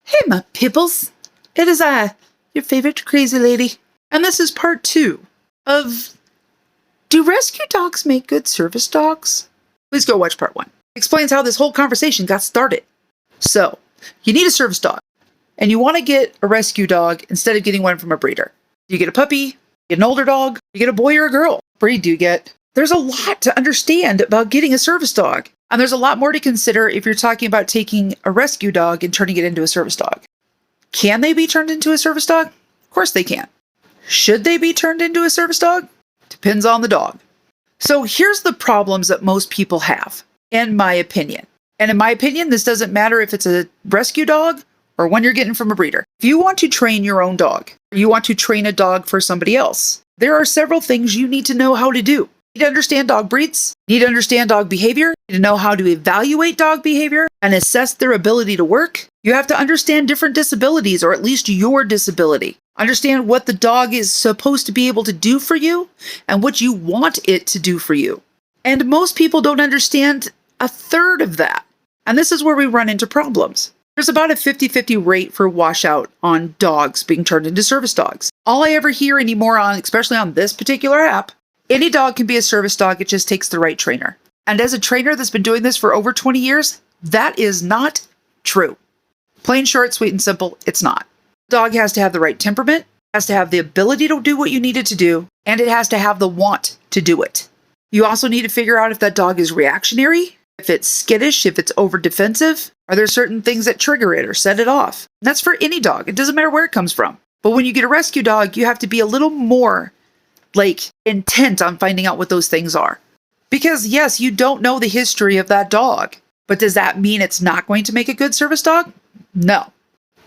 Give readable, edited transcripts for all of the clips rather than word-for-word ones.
Hey, my pibbles. It is I, your favorite crazy lady. And this is part 2 of Do Rescue Dogs Make Good Service Dogs? Please go watch part 1. It explains how this whole conversation got started. So, you need a service dog, and you want to get a rescue dog instead of getting one from a breeder. You get a puppy, you get an older dog, you get a boy or a girl. What breed do you get? There's a lot to understand about getting a service dog. And there's a lot more to consider if you're talking about taking a rescue dog and turning it into a service dog. Can they be turned into a service dog? Of course they can. Should they be turned into a service dog? Depends on the dog. So here's the problems that most people have, in my opinion. And in my opinion, this doesn't matter if it's a rescue dog or one you're getting from a breeder. If you want to train your own dog, or you want to train a dog for somebody else, there are several things you need to know how to do. You need to understand dog breeds, you need to understand dog behavior, you need to know how to evaluate dog behavior and assess their ability to work. You have to understand different disabilities, or at least your disability. Understand what the dog is supposed to be able to do for you and what you want it to do for you. And most people don't understand a third of that. And this is where we run into problems. There's about a 50-50 rate for washout on dogs being turned into service dogs. All I ever hear anymore on, especially on this particular app, any dog can be a service dog, it just takes the right trainer. And as a trainer that's been doing this for over 20 years, that is not true. Plain, short, sweet, and simple, it's not. The dog has to have the right temperament, has to have the ability to do what you need it to do, and it has to have the want to do it. You also need to figure out if that dog is reactionary, if it's skittish, if it's over defensive. Are there certain things that trigger it or set it off? And that's for any dog. It doesn't matter where it comes from. But when you get a rescue dog, you have to be a little more intent on finding out what those things are. Because yes, you don't know the history of that dog, but does that mean it's not going to make a good service dog? No.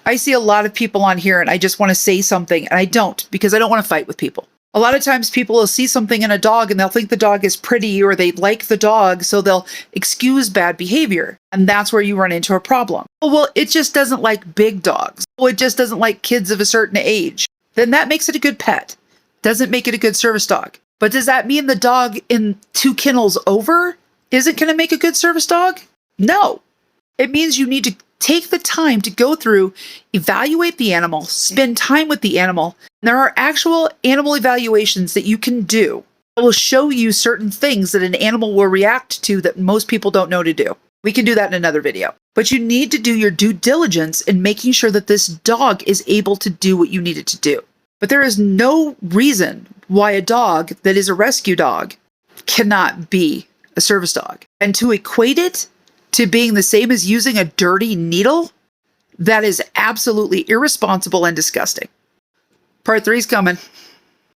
I see a lot of people on here and I just want to say something and I don't, because I don't want to fight with people. A lot of times people will see something in a dog and they'll think the dog is pretty or they like the dog, so they'll excuse bad behavior. And that's where you run into a problem. Oh, well, it just doesn't like big dogs. Oh, it just doesn't like kids of a certain age. Then that makes it a good pet. Doesn't make it a good service dog. But does that mean the dog in 2 kennels over isn't going to make a good service dog? No. It means you need to take the time to go through, evaluate the animal, spend time with the animal. And there are actual animal evaluations that you can do that will show you certain things that an animal will react to that most people don't know to do. We can do that in another video. But you need to do your due diligence in making sure that this dog is able to do what you need it to do. But there is no reason why a dog that is a rescue dog cannot be a service dog. And to equate it to being the same as using a dirty needle, that is absolutely irresponsible and disgusting. Part 3 is coming.